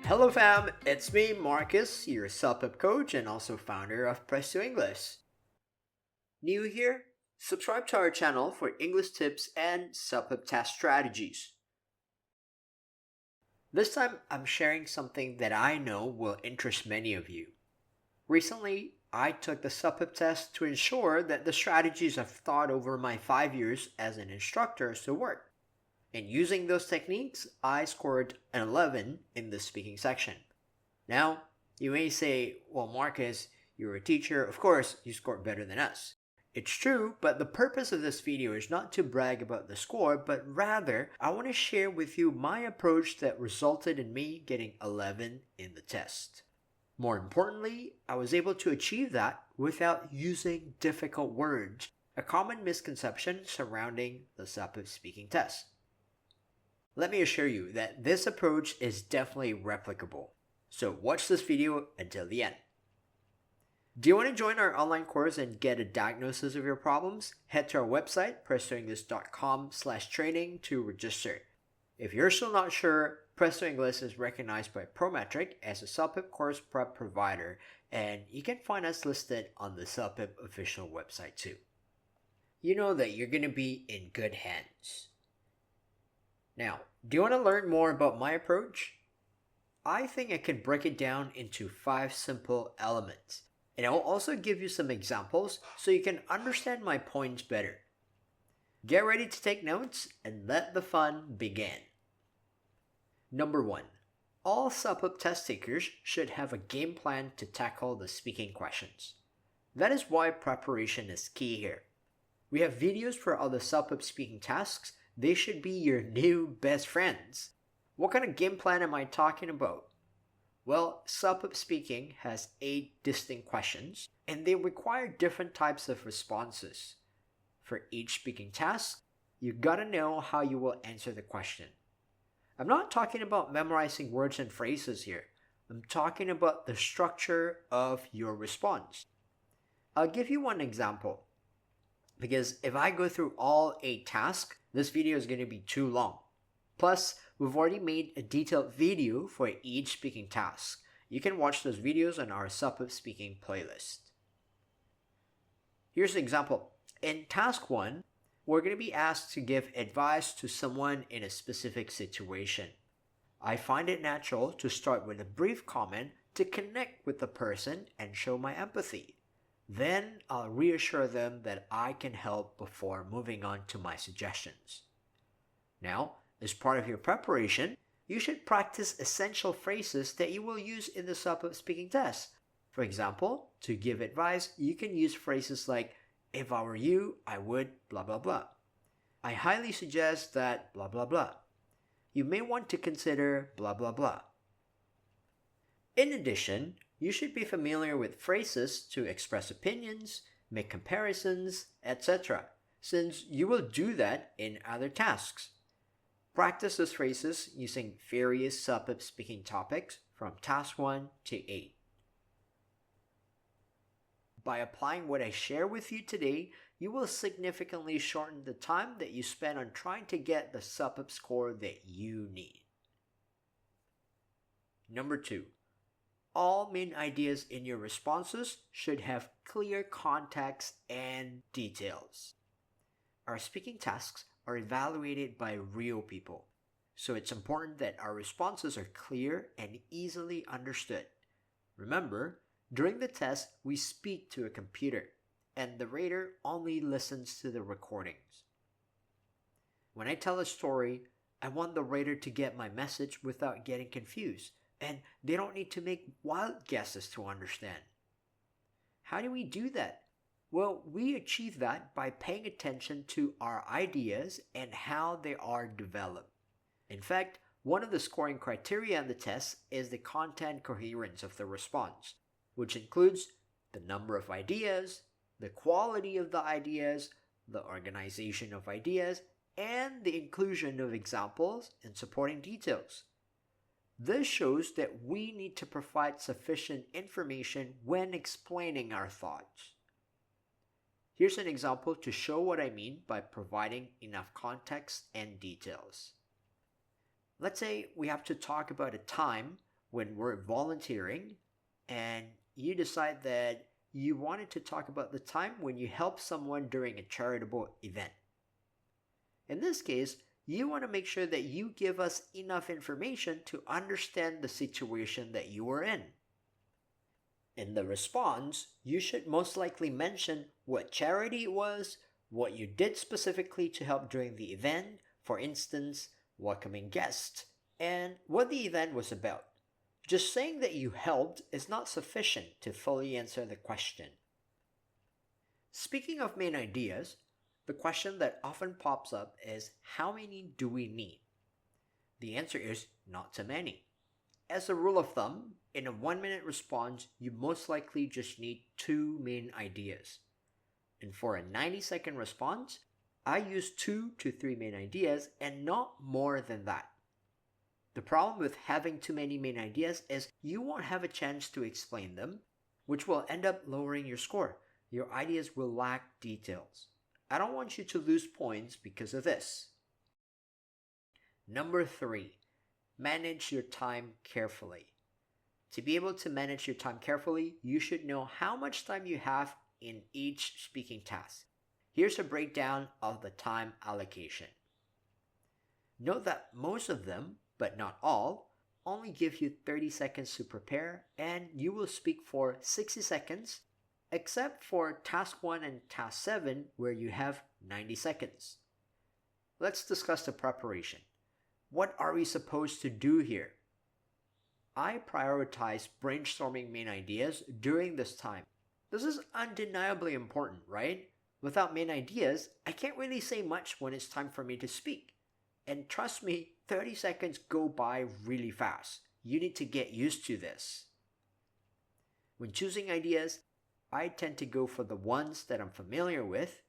Hello fam, it's me Marcus, your CELPIP coach and also founder of Press to English. New here? Subscribe to our channel for English tips and CELPIP test strategies. This time I'm sharing something that I know will interest many of you. Recently, I took the CELPIP test to ensure that the strategies I've thought over my 5 years as an instructor still work. And using those techniques, I scored an 11 in the speaking section. Now, you may say, well, Marcus, you're a teacher. Of course, you scored better than us. It's true, but the purpose of this video is not to brag about the score, but rather, I want to share with you my approach that resulted in me getting 11 in the test. More importantly, I was able to achieve that without using difficult words, a common misconception surrounding the CELPIP speaking test. Let me assure you that this approach is definitely replicable. So watch this video until the end. Do you want to join our online course and get a diagnosis of your problems? Head to our website, presstoenglish.com/training to register. If you're still not sure, Press to English is recognized by Prometric as a CELPIP course prep provider, and you can find us listed on the CELPIP official website too. You know that you're going to be in good hands. Now, do you want to learn more about my approach? I think I can break it down into 5 simple elements, and I will also give you some examples so you can understand my points better. Get ready to take notes and let the fun begin. Number 1. All CELPIP test takers should have a game plan to tackle the speaking questions. That is why preparation is key here. We have videos for all the CELPIP speaking tasks. They should be your new best friends. What kind of game plan am I talking about? Well, CELPIP Speaking has 8 distinct questions, and they require different types of responses. For each speaking task, you gotta know how you will answer the question. I'm not talking about memorizing words and phrases here. I'm talking about the structure of your response. I'll give you one example, because if I go through all 8 tasks, this video is going to be too long. Plus, we've already made a detailed video for each speaking task. You can watch those videos on our CELPIP Speaking playlist. Here's an example. In task 1, we're going to be asked to give advice to someone in a specific situation. I find it natural to start with a brief comment to connect with the person and show my empathy. Then I'll reassure them that I can help before moving on to my suggestions. Now, as part of your preparation, you should practice essential phrases that you will use in the CELPIP speaking test. For example, to give advice, you can use phrases like, if I were you, I would blah blah blah. I highly suggest that blah blah blah. You may want to consider blah blah blah. In addition, you should be familiar with phrases to express opinions, make comparisons, etc., since you will do that in other tasks. Practice those phrases using various CELPIP speaking topics from task 1 to 8. By applying what I share with you today, you will significantly shorten the time that you spend on trying to get the CELPIP score that you need. Number 2. All main ideas in your responses should have clear context and details. Our speaking tasks are evaluated by real people, so it's important that our responses are clear and easily understood. Remember, during the test, we speak to a computer, and the rater only listens to the recordings. When I tell a story, I want the rater to get my message without getting confused, and they don't need to make wild guesses to understand. How do we do that? Well, we achieve that by paying attention to our ideas and how they are developed. In fact, one of the scoring criteria on the test is the content coherence of the response, which includes the number of ideas, the quality of the ideas, the organization of ideas, and the inclusion of examples and supporting details. This shows that we need to provide sufficient information when explaining our thoughts. Here's an example to show what I mean by providing enough context and details. Let's say we have to talk about a time when we're volunteering and you decide that you wanted to talk about the time when you helped someone during a charitable event. In this case, you want to make sure that you give us enough information to understand the situation that you were in. In the response, you should most likely mention what charity it was, what you did specifically to help during the event, for instance, welcoming guests, and what the event was about. Just saying that you helped is not sufficient to fully answer the question. Speaking of main ideas, the question that often pops up is, how many do we need? The answer is not too many. As a rule of thumb, in a 1-minute response, you most likely just need 2 main ideas. And for a 90-second response, I use 2 to 3 main ideas and not more than that. The problem with having too many main ideas is you won't have a chance to explain them, which will end up lowering your score. Your ideas will lack details. I don't want you to lose points because of this. Number 3, manage your time carefully. To be able to manage your time carefully, you should know how much time you have in each speaking task. Here's a breakdown of the time allocation. Note that most of them, but not all, only give you 30 seconds to prepare, and you will speak for 60 seconds, except for task 1 and task 7 where you have 90 seconds. Let's discuss the preparation. What are we supposed to do here? I prioritize brainstorming main ideas during this time. This is undeniably important, right? Without main ideas, I can't really say much when it's time for me to speak. And trust me, 30 seconds go by really fast. You need to get used to this. When choosing ideas, I tend to go for the ones that I'm familiar with,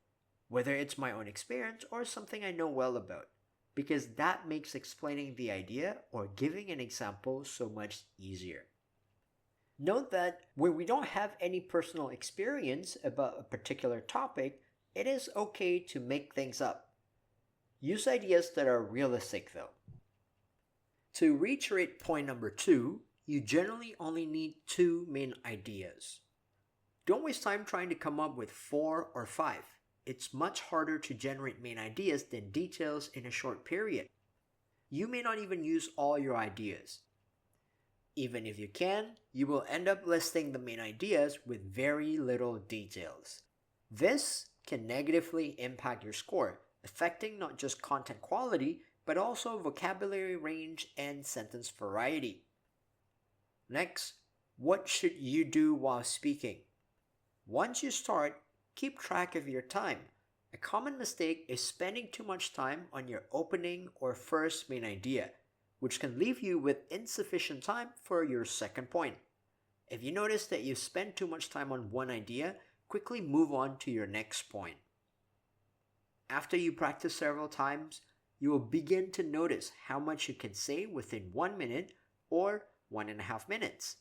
whether it's my own experience or something I know well about, because that makes explaining the idea or giving an example so much easier. Note that when we don't have any personal experience about a particular topic, it is okay to make things up. Use ideas that are realistic though. To reiterate point number 2, you generally only need 2 main ideas. Don't waste time trying to come up with 4 or 5. It's much harder to generate main ideas than details in a short period. You may not even use all your ideas. Even if you can, you will end up listing the main ideas with very little details. This can negatively impact your score, affecting not just content quality, but also vocabulary range and sentence variety. Next, what should you do while speaking? Once you start, keep track of your time. A common mistake is spending too much time on your opening or first main idea, which can leave you with insufficient time for your second point. If you notice that you spend too much time on one idea, quickly move on to your next point. After you practice several times, you will begin to notice how much you can say within 1 minute or 1.5 minutes.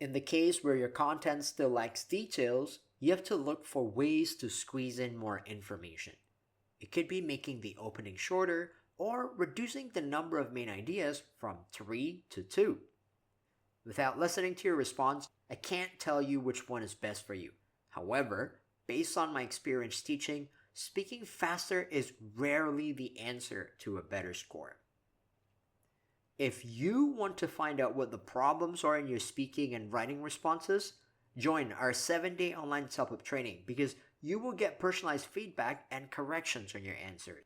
In the case where your content still lacks details, you have to look for ways to squeeze in more information. It could be making the opening shorter or reducing the number of main ideas from 3 to 2. Without listening to your response, I can't tell you which one is best for you. However, based on my experience teaching, speaking faster is rarely the answer to a better score. If you want to find out what the problems are in your speaking and writing responses, join our 7-day online CELPIP training because you will get personalized feedback and corrections on your answers.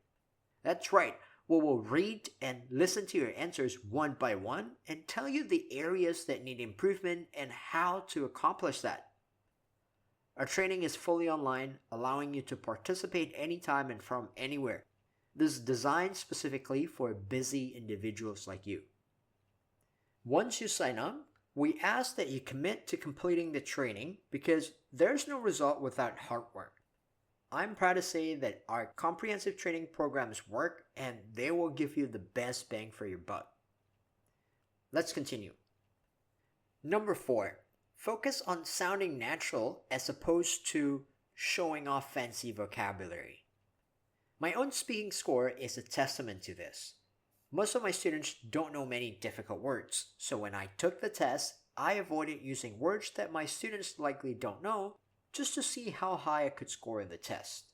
That's right, we will read and listen to your answers one by one and tell you the areas that need improvement and how to accomplish that. Our training is fully online, allowing you to participate anytime and from anywhere. This is designed specifically for busy individuals like you. Once you sign up, we ask that you commit to completing the training because there's no result without hard work. I'm proud to say that our comprehensive training programs work and they will give you the best bang for your buck. Let's continue. Number 4, focus on sounding natural as opposed to showing off fancy vocabulary. My own speaking score is a testament to this. Most of my students don't know many difficult words, so when I took the test, I avoided using words that my students likely don't know just to see how high I could score in the test.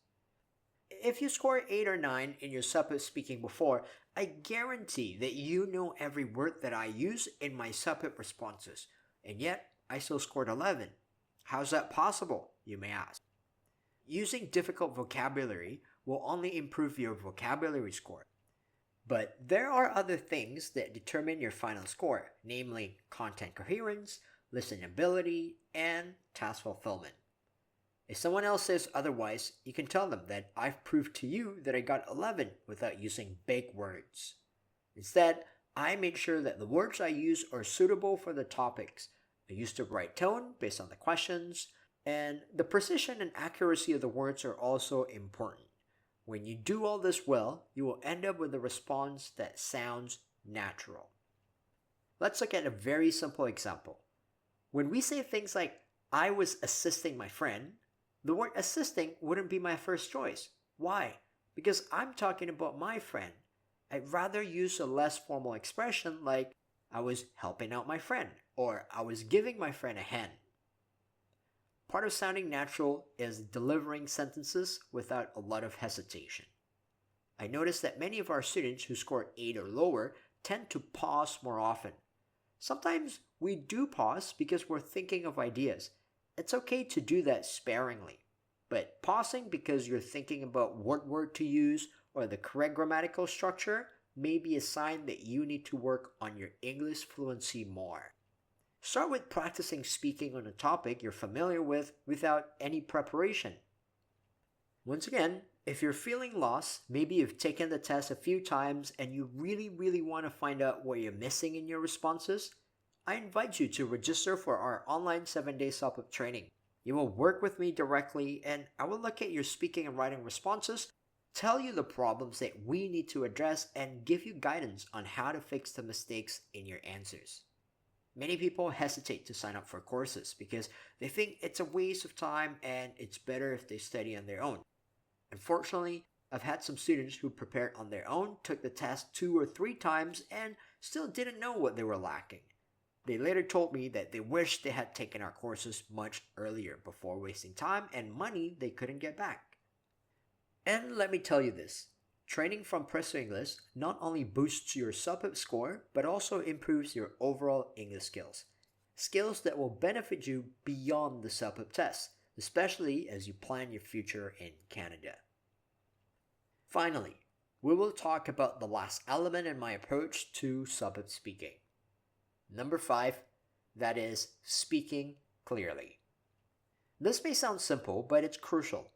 If you score 8 or 9 in your CELPIP speaking before, I guarantee that you know every word that I use in my CELPIP responses, and yet I still scored 11. How's that possible, you may ask? Using difficult vocabulary will only improve your vocabulary score. But there are other things that determine your final score, namely content coherence, listenability, and task fulfillment. If someone else says otherwise, you can tell them that I've proved to you that I got 11 without using big words. Instead, I made sure that the words I use are suitable for the topics. I used the right tone based on the questions, and the precision and accuracy of the words are also important. When you do all this well, you will end up with a response that sounds natural. Let's look at a very simple example. When we say things like, I was assisting my friend, the word assisting wouldn't be my first choice. Why? Because I'm talking about my friend. I'd rather use a less formal expression like, I was helping out my friend, or I was giving my friend a hand. Part of sounding natural is delivering sentences without a lot of hesitation. I noticed that many of our students who scored 8 or lower tend to pause more often. Sometimes we do pause because we're thinking of ideas. It's okay to do that sparingly, but pausing because you're thinking about what word to use or the correct grammatical structure may be a sign that you need to work on your English fluency more. Start with practicing speaking on a topic you're familiar with without any preparation. Once again, if you're feeling lost, maybe you've taken the test a few times and you really want to find out what you're missing in your responses, I invite you to register for our online 7-day CELPIP training. You will work with me directly and I will look at your speaking and writing responses, tell you the problems that we need to address, and give you guidance on how to fix the mistakes in your answers. Many people hesitate to sign up for courses because they think it's a waste of time and it's better if they study on their own. Unfortunately, I've had some students who prepared on their own, took the test 2 or 3 times, and still didn't know what they were lacking. They later told me that they wished they had taken our courses much earlier before wasting time and money they couldn't get back. And let me tell you this. Training from Presto English not only boosts your CELPIP score, but also improves your overall English skills. Skills that will benefit you beyond the CELPIP test, especially as you plan your future in Canada. Finally, we will talk about the last element in my approach to CELPIP speaking. Number 5, that is speaking clearly. This may sound simple, but it's crucial.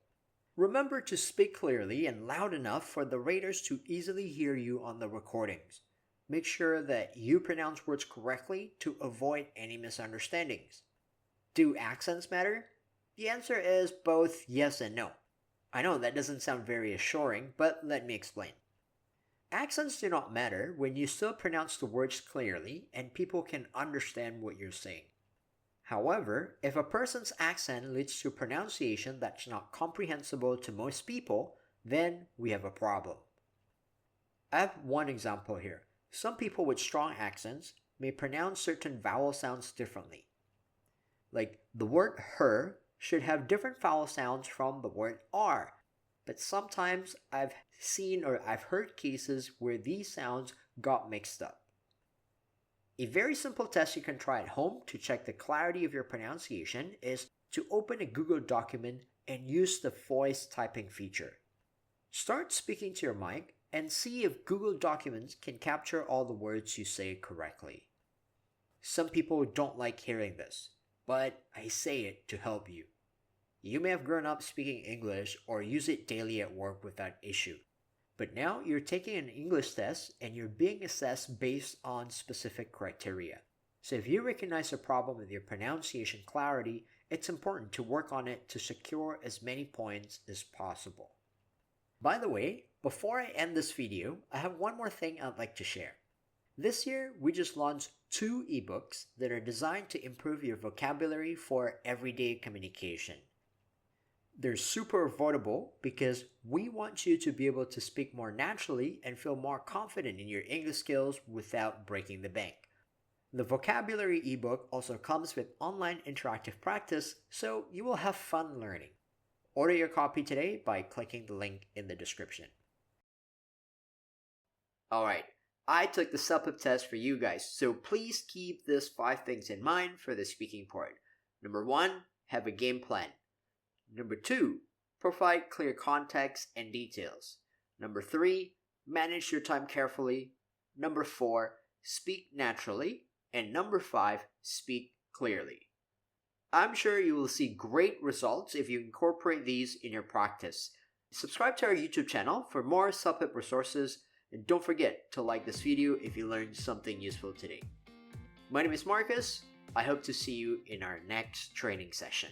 Remember to speak clearly and loud enough for the raters to easily hear you on the recordings. Make sure that you pronounce words correctly to avoid any misunderstandings. Do accents matter? The answer is both yes and no. I know that doesn't sound very assuring, but let me explain. Accents do not matter when you still pronounce the words clearly and people can understand what you're saying. However, if a person's accent leads to pronunciation that's not comprehensible to most people, then we have a problem. I have one example here. Some people with strong accents may pronounce certain vowel sounds differently. Like the word her should have different vowel sounds from the word R, but sometimes I've seen or I've heard cases where these sounds got mixed up. A very simple test you can try at home to check the clarity of your pronunciation is to open a Google document and use the voice typing feature. Start speaking to your mic and see if Google Documents can capture all the words you say correctly. Some people don't like hearing this, but I say it to help you. You may have grown up speaking English or use it daily at work without issue. But now you're taking an English test and you're being assessed based on specific criteria. So if you recognize a problem with your pronunciation clarity, it's important to work on it to secure as many points as possible. By the way, before I end this video, I have one more thing I'd like to share. This year, we just launched 2 ebooks that are designed to improve your vocabulary for everyday communication. They're super avoidable because we want you to be able to speak more naturally and feel more confident in your English skills without breaking the bank. The vocabulary ebook also comes with online interactive practice, so you will have fun learning. Order your copy today by clicking the link in the description. Alright, I took the CELPIP test for you guys, so please keep these 5 things in mind for the speaking part. Number 1, have a game plan. Number 2, provide clear context and details. Number 3, manage your time carefully. Number 4, speak naturally. And number 5, speak clearly. I'm sure you will see great results if you incorporate these in your practice. Subscribe to our YouTube channel for more CELPIP resources, and don't forget to like this video if you learned something useful today. My name is Marcus. I hope to see you in our next training session.